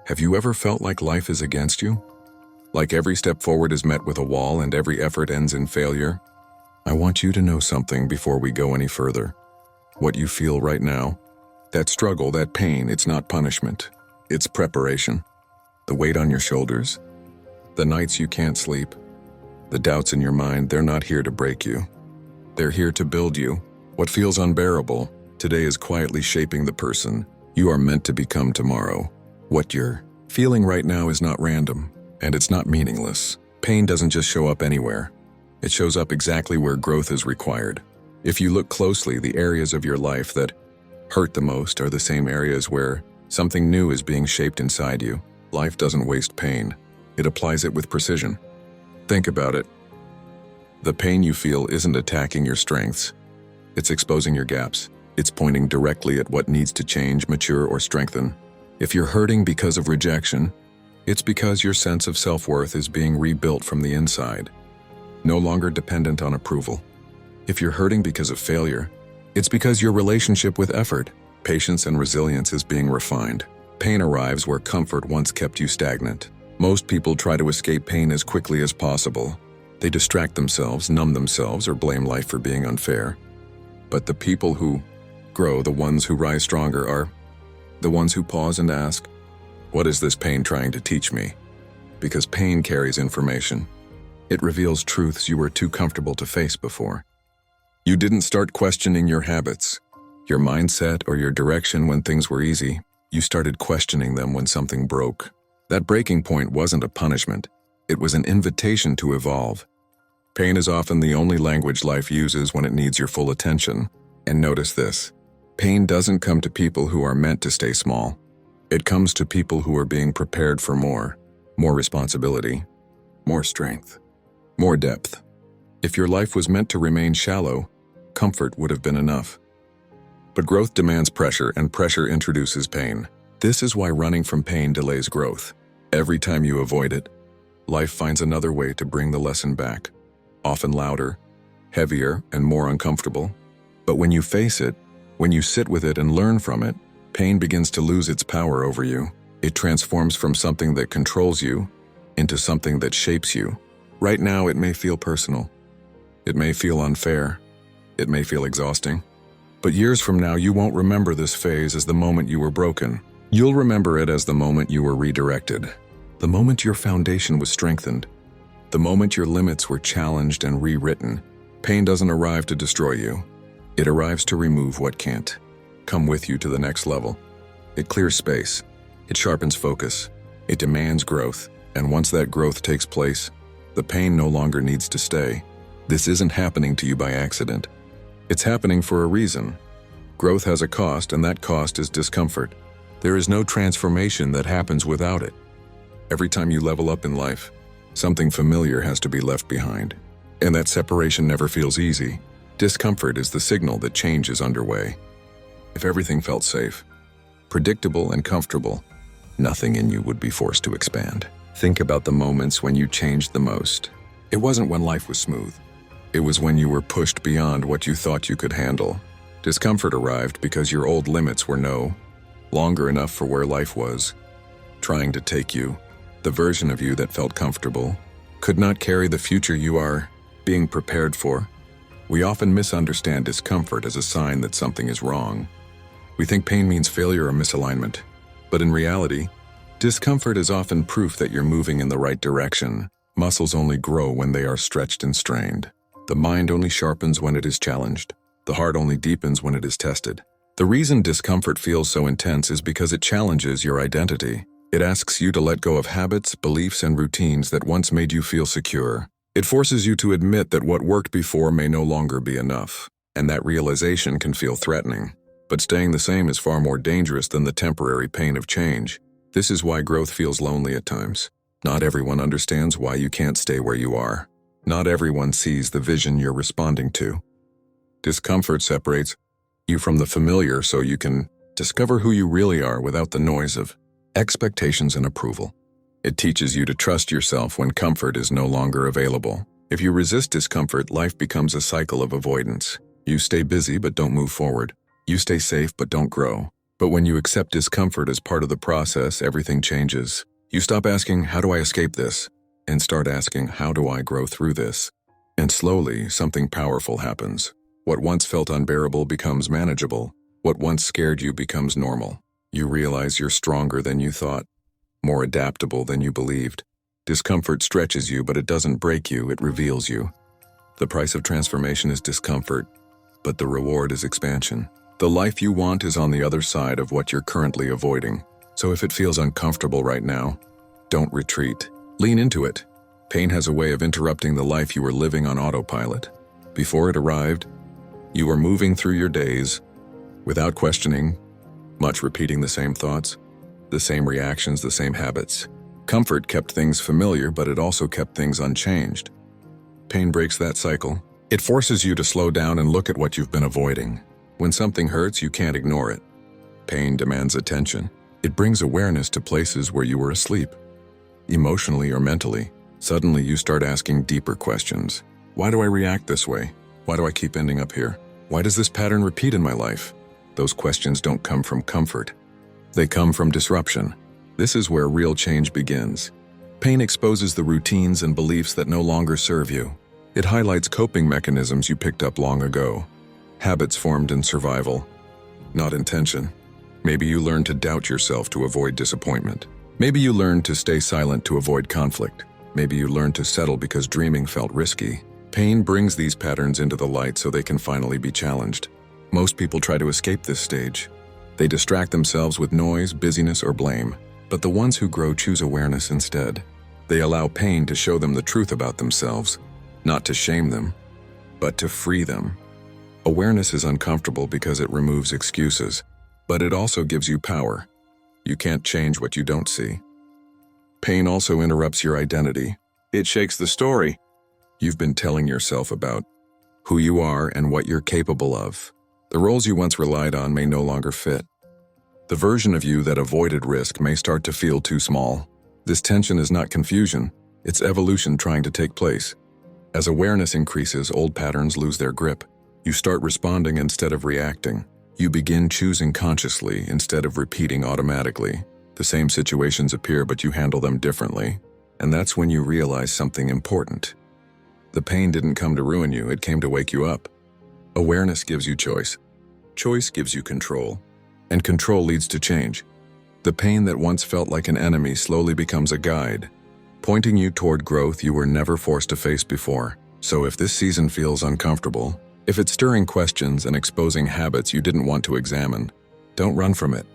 Have you ever felt like life is against you? Like every step forward is met with a wall and every effort ends in failure? I want you to know something before we go any further. What you feel right now, that struggle, that pain, it's not punishment. It's preparation. The weight on your shoulders, the nights you can't sleep, the doubts in your mind, they're not here to break you. They're here to build you. What feels unbearable today is quietly shaping the person you are meant to become tomorrow. What you're feeling right now is not random, and it's not meaningless. Pain doesn't just show up anywhere. It shows up exactly where growth is required. If you look closely, the areas of your life that hurt the most are the same areas where something new is being shaped inside you. Life doesn't waste pain. It applies it with precision. Think about it. The pain you feel isn't attacking your strengths. It's exposing your gaps. It's pointing directly at what needs to change, mature, or strengthen. If you're hurting because of rejection, it's because your sense of self-worth is being rebuilt from the inside, no longer dependent on approval. If you're hurting because of failure, it's because your relationship with effort, patience, and resilience is being refined. Pain arrives where comfort once kept you stagnant. Most people try to escape pain as quickly as possible. They distract themselves, numb themselves, or blame life for being unfair. But the people who grow, the ones who rise stronger, are the ones who pause and ask, what is this pain trying to teach me? Because pain carries information. It reveals truths you were too comfortable to face before. You didn't start questioning your habits, your mindset, or your direction when things were easy. You started questioning them when something broke. That breaking point wasn't a punishment. It was an invitation to evolve. Pain is often the only language life uses when it needs your full attention. And notice this. Pain doesn't come to people who are meant to stay small. It comes to people who are being prepared for more responsibility, more strength, more depth. If your life was meant to remain shallow, comfort would have been enough. But growth demands pressure, and pressure introduces pain. This is why running from pain delays growth. Every time you avoid it, life finds another way to bring the lesson back, often louder, heavier, and more uncomfortable. But when you face it, when you sit with it and learn from it, pain begins to lose its power over you. It transforms from something that controls you into something that shapes you. Right now, it may feel personal. It may feel unfair. It may feel exhausting. But years from now, you won't remember this phase as the moment you were broken. You'll remember it as the moment you were redirected, the moment your foundation was strengthened, the moment your limits were challenged and rewritten. Pain doesn't arrive to destroy you. It arrives to remove what can't come with you to the next level. It clears space. It sharpens focus. It demands growth. And once that growth takes place, the pain no longer needs to stay. This isn't happening to you by accident. It's happening for a reason. Growth has a cost, and that cost is discomfort. There is no transformation that happens without it. Every time you level up in life, something familiar has to be left behind. And that separation never feels easy. Discomfort is the signal that change is underway. If everything felt safe, predictable, and comfortable, nothing in you would be forced to expand. Think about the moments when you changed the most. It wasn't when life was smooth. It was when you were pushed beyond what you thought you could handle. Discomfort arrived because your old limits were no longer enough for where life was trying to take you. The version of you that felt comfortable could not carry the future you are being prepared for. We often misunderstand discomfort as a sign that something is wrong. We think pain means failure or misalignment. But in reality, discomfort is often proof that you're moving in the right direction. Muscles only grow when they are stretched and strained. The mind only sharpens when it is challenged. The heart only deepens when it is tested. The reason discomfort feels so intense is because it challenges your identity. It asks you to let go of habits, beliefs, and routines that once made you feel secure. It forces you to admit that what worked before may no longer be enough, and that realization can feel threatening. But staying the same is far more dangerous than the temporary pain of change. This is why growth feels lonely at times. Not everyone understands why you can't stay where you are. Not everyone sees the vision you're responding to. Discomfort separates you from the familiar so you can discover who you really are without the noise of expectations and approval. It teaches you to trust yourself when comfort is no longer available. If you resist discomfort, life becomes a cycle of avoidance. You stay busy but don't move forward. You stay safe but don't grow. But when you accept discomfort as part of the process, everything changes. You stop asking, how do I escape this? And start asking, how do I grow through this? And slowly, something powerful happens. What once felt unbearable becomes manageable. What once scared you becomes normal. You realize you're stronger than you thought, more adaptable than you believed. Discomfort stretches you, but it doesn't break you, it reveals you. The price of transformation is discomfort, but the reward is expansion. The life you want is on the other side of what you're currently avoiding. So if it feels uncomfortable right now, don't retreat. Lean into it. Pain has a way of interrupting the life you were living on autopilot. Before it arrived, you were moving through your days without questioning, much repeating the same thoughts, the same reactions, the same habits. Comfort kept things familiar, but it also kept things unchanged. Pain breaks that cycle. It forces you to slow down and look at what you've been avoiding. When something hurts, you can't ignore it. Pain demands attention. It brings awareness to places where you were asleep. Emotionally or mentally, suddenly you start asking deeper questions. Why do I react this way? Why do I keep ending up here? Why does this pattern repeat in my life? Those questions don't come from comfort. They come from disruption. This is where real change begins. Pain exposes the routines and beliefs that no longer serve you. It highlights coping mechanisms you picked up long ago. Habits formed in survival, not intention. Maybe you learned to doubt yourself to avoid disappointment. Maybe you learned to stay silent to avoid conflict. Maybe you learned to settle because dreaming felt risky. Pain brings these patterns into the light so they can finally be challenged. Most people try to escape this stage. They distract themselves with noise, busyness, or blame. But the ones who grow choose awareness instead. They allow pain to show them the truth about themselves, not to shame them, but to free them. Awareness is uncomfortable because it removes excuses, but it also gives you power. You can't change what you don't see. Pain also interrupts your identity. It shakes the story you've been telling yourself about who you are and what you're capable of. The roles you once relied on may no longer fit. The version of you that avoided risk may start to feel too small. This tension is not confusion, it's evolution trying to take place. As awareness increases, old patterns lose their grip. You start responding instead of reacting. You begin choosing consciously instead of repeating automatically. The same situations appear, but you handle them differently. And that's when you realize something important. The pain didn't come to ruin you, it came to wake you up. Awareness gives you choice. Choice gives you control. And control leads to change. The pain that once felt like an enemy slowly becomes a guide, pointing you toward growth you were never forced to face before. So if this season feels uncomfortable, if it's stirring questions and exposing habits you didn't want to examine, don't run from it.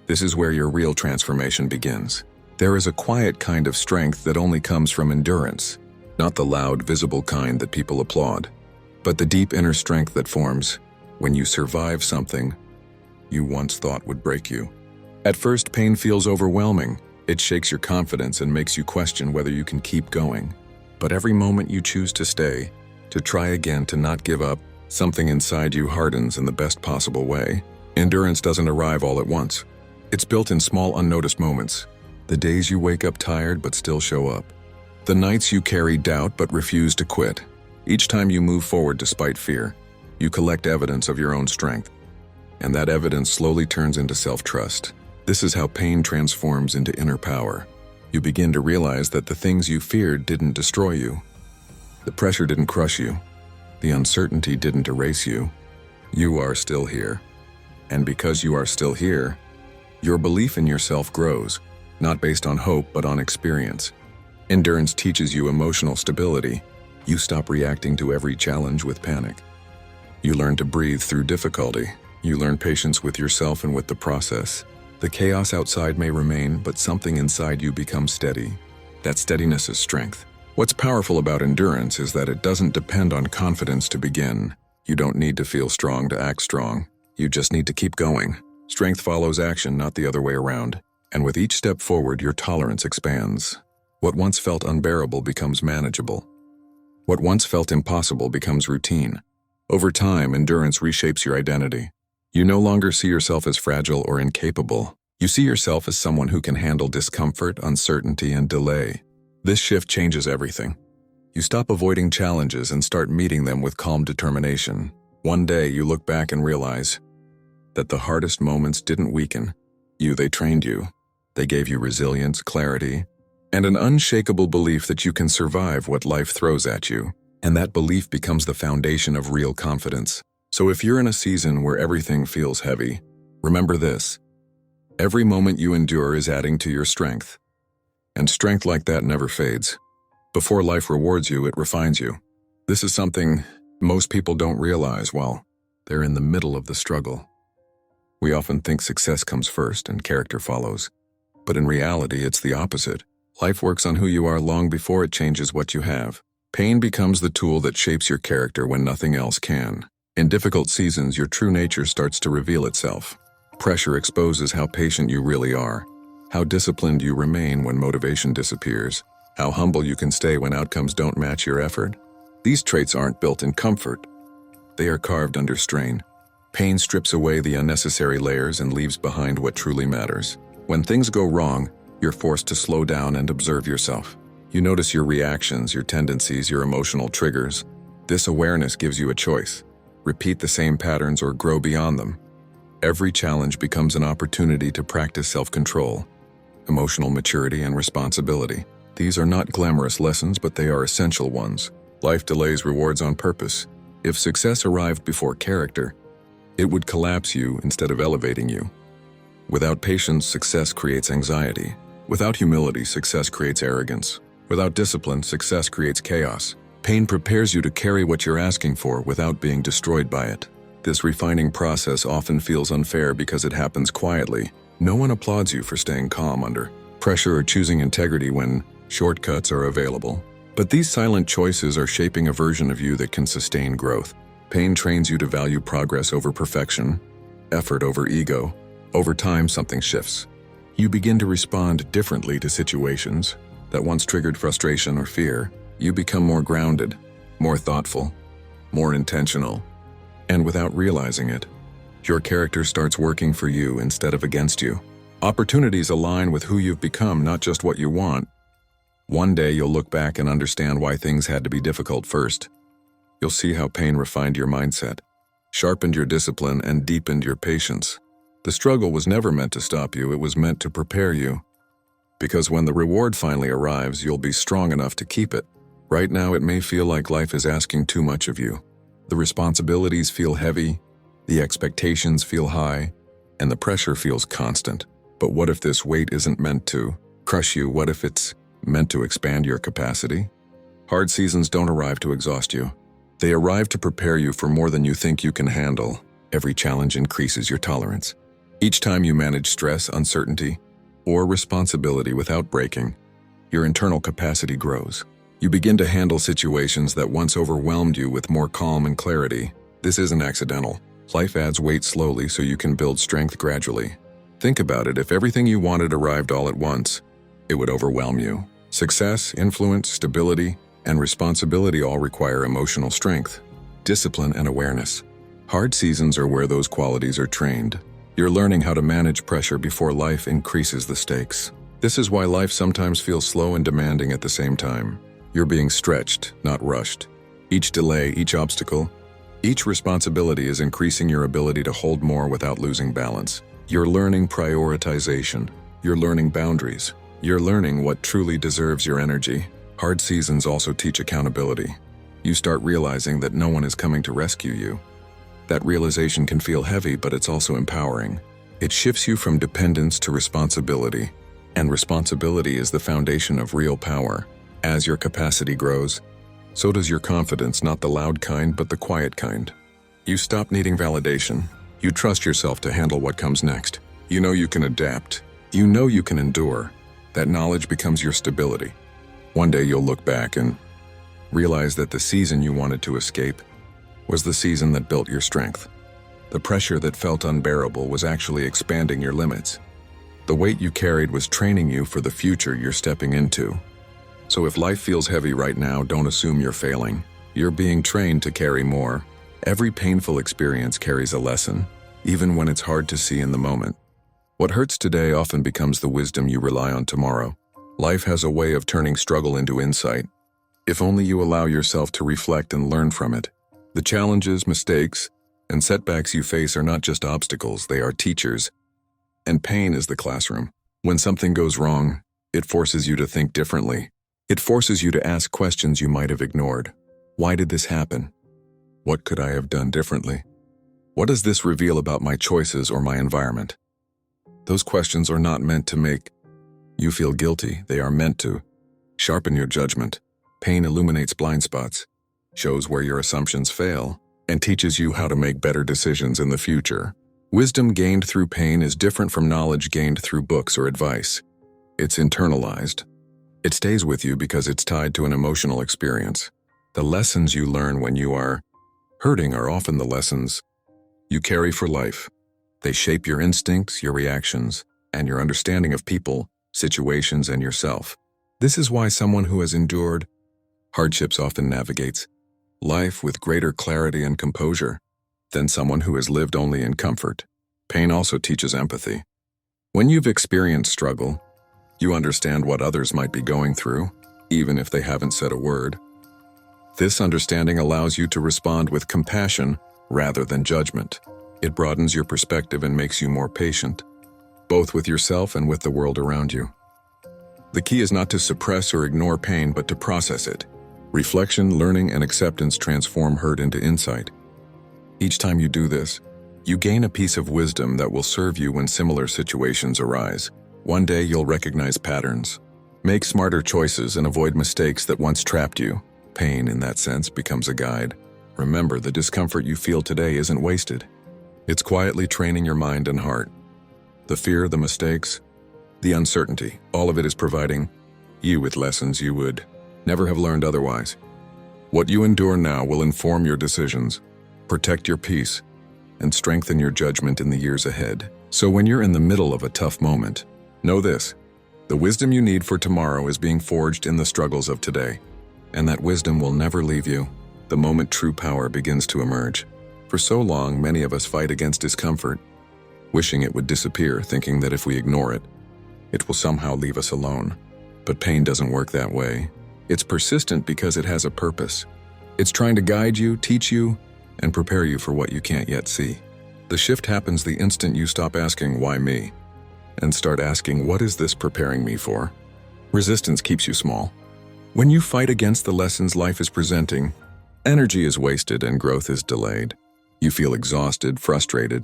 This is where your real transformation begins. There is a quiet kind of strength that only comes from endurance, not the loud, visible kind that people applaud, but the deep inner strength that forms when you survive something you once thought would break you. At first, pain feels overwhelming. It shakes your confidence and makes you question whether you can keep going. But every moment you choose to stay, to try again, to not give up, something inside you hardens in the best possible way. Endurance doesn't arrive all at once. It's built in small, unnoticed moments. The days you wake up tired but still show up. The nights you carry doubt but refuse to quit. Each time you move forward despite fear, you collect evidence of your own strength. And that evidence slowly turns into self-trust. This is how pain transforms into inner power. You begin to realize that the things you feared didn't destroy you. The pressure didn't crush you. The uncertainty didn't erase you. You are still here. And because you are still here, your belief in yourself grows, not based on hope but on experience. Endurance teaches you emotional stability. You stop reacting to every challenge with panic. You learn to breathe through difficulty. You learn patience with yourself and with the process. The chaos outside may remain, but something inside you becomes steady. That steadiness is strength. What's powerful about endurance is that it doesn't depend on confidence to begin. You don't need to feel strong to act strong. You just need to keep going. Strength follows action, not the other way around. And with each step forward, your tolerance expands. What once felt unbearable becomes manageable. What once felt impossible becomes routine. Over time, endurance reshapes your identity. You no longer see yourself as fragile or incapable. You see yourself as someone who can handle discomfort, uncertainty, and delay. This shift changes everything. You stop avoiding challenges and start meeting them with calm determination. One day, you look back and realize, that the hardest moments didn't weaken you, they trained you. They gave you resilience, clarity, and an unshakable belief that you can survive what life throws at you. And that belief becomes the foundation of real confidence. So if you're in a season where everything feels heavy, remember this: every moment you endure is adding to your strength. And strength like that never fades. Before life rewards you, it refines you. This is something most people don't realize while they're in the middle of the struggle. We often think success comes first and character follows. But in reality, it's the opposite. Life works on who you are long before it changes what you have. Pain becomes the tool that shapes your character when nothing else can. In difficult seasons, your true nature starts to reveal itself. Pressure exposes how patient you really are, how disciplined you remain when motivation disappears, how humble you can stay when outcomes don't match your effort. These traits aren't built in comfort. They are carved under strain. Pain strips away the unnecessary layers and leaves behind what truly matters. When things go wrong, you're forced to slow down and observe yourself. You notice your reactions, your tendencies, your emotional triggers. This awareness gives you a choice: repeat the same patterns or grow beyond them. Every challenge becomes an opportunity to practice self-control, emotional maturity, and responsibility. These are not glamorous lessons, but they are essential ones. Life delays rewards on purpose. If success arrived before character, it would collapse you instead of elevating you. Without patience, success creates anxiety. Without humility, success creates arrogance. Without discipline, success creates chaos. Pain prepares you to carry what you're asking for without being destroyed by it. This refining process often feels unfair because it happens quietly. No one applauds you for staying calm under pressure or choosing integrity when shortcuts are available. But these silent choices are shaping a version of you that can sustain growth. Pain trains you to value progress over perfection, effort over ego. Over time, something shifts. You begin to respond differently to situations that once triggered frustration or fear. You become more grounded, more thoughtful, more intentional. And without realizing it, your character starts working for you instead of against you. Opportunities align with who you've become, not just what you want. One day you'll look back and understand why things had to be difficult first. You'll see how pain refined your mindset, sharpened your discipline, and deepened your patience. The struggle was never meant to stop you, it was meant to prepare you. Because when the reward finally arrives, you'll be strong enough to keep it. Right now, it may feel like life is asking too much of you. The responsibilities feel heavy, the expectations feel high, and the pressure feels constant. But what if this weight isn't meant to crush you? What if it's meant to expand your capacity? Hard seasons don't arrive to exhaust you. They arrive to prepare you for more than you think you can handle. Every challenge increases your tolerance. Each time you manage stress, uncertainty, or responsibility without breaking, your internal capacity grows. You begin to handle situations that once overwhelmed you with more calm and clarity. This isn't accidental. Life adds weight slowly so you can build strength gradually. Think about it: if everything you wanted arrived all at once, it would overwhelm you. Success, influence, stability, and responsibility all require emotional strength, discipline, and awareness. Hard seasons are where those qualities are trained. You're learning how to manage pressure before life increases the stakes. This is why life sometimes feels slow and demanding at the same time. You're being stretched, not rushed. Each delay, each obstacle, each responsibility is increasing your ability to hold more without losing balance. You're learning prioritization. You're learning boundaries. You're learning what truly deserves your energy. Hard seasons also teach accountability. You start realizing that no one is coming to rescue you. That realization can feel heavy, but it's also empowering. It shifts you from dependence to responsibility. And responsibility is the foundation of real power. As your capacity grows, so does your confidence, not the loud kind, but the quiet kind. You stop needing validation. You trust yourself to handle what comes next. You know you can adapt. You know you can endure. That knowledge becomes your stability. One day you'll look back and realize that the season you wanted to escape was the season that built your strength. The pressure that felt unbearable was actually expanding your limits. The weight you carried was training you for the future you're stepping into. So if life feels heavy right now, don't assume you're failing. You're being trained to carry more. Every painful experience carries a lesson, even when it's hard to see in the moment. What hurts today often becomes the wisdom you rely on tomorrow. Life has a way of turning struggle into insight, if only you allow yourself to reflect and learn from it. The challenges, mistakes, And setbacks you face are not just obstacles, they are teachers. And pain is the classroom. When something goes wrong, it forces you to think differently. It forces you to ask questions you might have ignored. Why did this happen? What could I have done differently? What does this reveal about my choices or my environment? Those questions are not meant to make you feel guilty. They are meant to sharpen your judgment. Pain illuminates blind spots, shows where your assumptions fail, and teaches you how to make better decisions in the future. Wisdom gained through pain is different from knowledge gained through books or advice. It's internalized. It stays with you because it's tied to an emotional experience. The lessons you learn when you are hurting are often the lessons you carry for life. They shape your instincts, your reactions, and your understanding of people, situations, and yourself. This is why someone who has endured hardships often navigates life with greater clarity and composure than someone who has lived only in comfort. Pain also teaches empathy. When you've experienced struggle, you understand what others might be going through, even if they haven't said a word. This understanding allows you to respond with compassion rather than judgment. It broadens your perspective and makes you more patient, both with yourself and with the world around you. The key is not to suppress or ignore pain, but to process it. Reflection, learning, and acceptance transform hurt into insight. Each time you do this, you gain a piece of wisdom that will serve you when similar situations arise. One day you'll recognize patterns, make smarter choices, and avoid mistakes that once trapped you. Pain, in that sense, becomes a guide. Remember, the discomfort you feel today isn't wasted. It's quietly training your mind and heart. The fear, the mistakes, the uncertainty, all of it is providing you with lessons you would never have learned otherwise. What you endure now will inform your decisions, protect your peace, and strengthen your judgment in the years ahead. So when you're in the middle of a tough moment, know this: the wisdom you need for tomorrow is being forged in the struggles of today. And that wisdom will never leave you the moment true power begins to emerge. For so long, many of us fight against discomfort, wishing it would disappear, thinking that if we ignore it, it will somehow leave us alone. But pain doesn't work that way. It's persistent because it has a purpose. It's trying to guide you, teach you, and prepare you for what you can't yet see. The shift happens the instant you stop asking, "Why me?" and start asking, "What is this preparing me for?" Resistance keeps you small. When you fight against the lessons life is presenting, energy is wasted and growth is delayed. You feel exhausted, frustrated,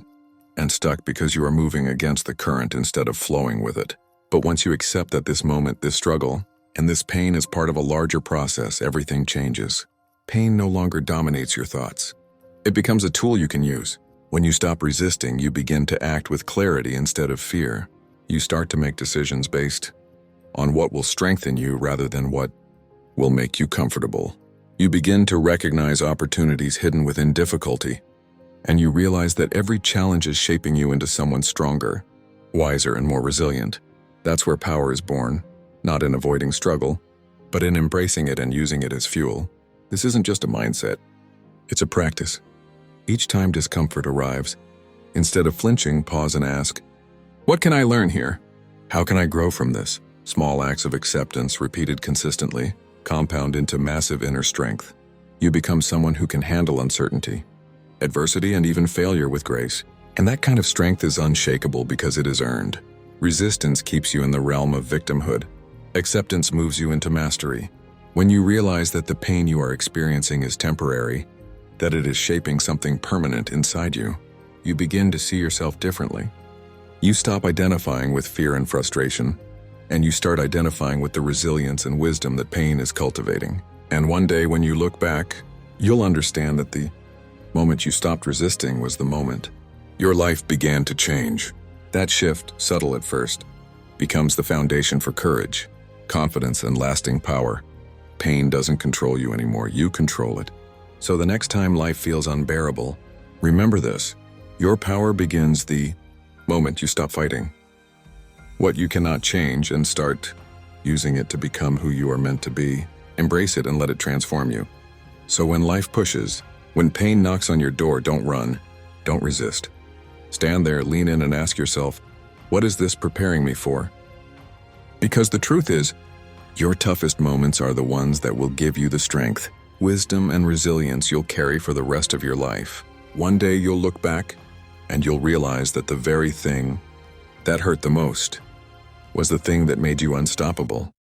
and stuck because you are moving against the current instead of flowing with it. But once you accept that this moment, this struggle, and this pain is part of a larger process, everything changes. Pain no longer dominates your thoughts. It becomes a tool you can use. When you stop resisting, you begin to act with clarity instead of fear. You start to make decisions based on what will strengthen you rather than what will make you comfortable. You begin to recognize opportunities hidden within difficulty, and you realize that every challenge is shaping you into someone stronger, wiser, and more resilient. That's where power is born, not in avoiding struggle, but in embracing it and using it as fuel. This isn't just a mindset, it's a practice. Each time discomfort arrives, instead of flinching, pause and ask, "What can I learn here? How can I grow from this?" Small acts of acceptance, repeated consistently, compound into massive inner strength. You become someone who can handle uncertainty, adversity, and even failure with grace. And that kind of strength is unshakable because it is earned. Resistance keeps you in the realm of victimhood. Acceptance moves you into mastery. When you realize that the pain you are experiencing is temporary, that it is shaping something permanent inside you, you begin to see yourself differently. You stop identifying with fear and frustration, and you start identifying with the resilience and wisdom that pain is cultivating. And one day when you look back, you'll understand that the moment you stopped resisting was the moment your life began to change. That shift, subtle at first, becomes the foundation for courage, confidence, and lasting power. Pain doesn't control you anymore, you control it. So the next time life feels unbearable, remember this: your power begins the moment you stop fighting what you cannot change and start using it to become who you are meant to be. Embrace it and let it transform you. So when life pushes, when pain knocks on your door, don't run, don't resist. Stand there, lean in, and ask yourself, what is this preparing me for? Because the truth is, your toughest moments are the ones that will give you the strength, wisdom, and resilience you'll carry for the rest of your life. One day you'll look back and you'll realize that the very thing that hurt the most was the thing that made you unstoppable.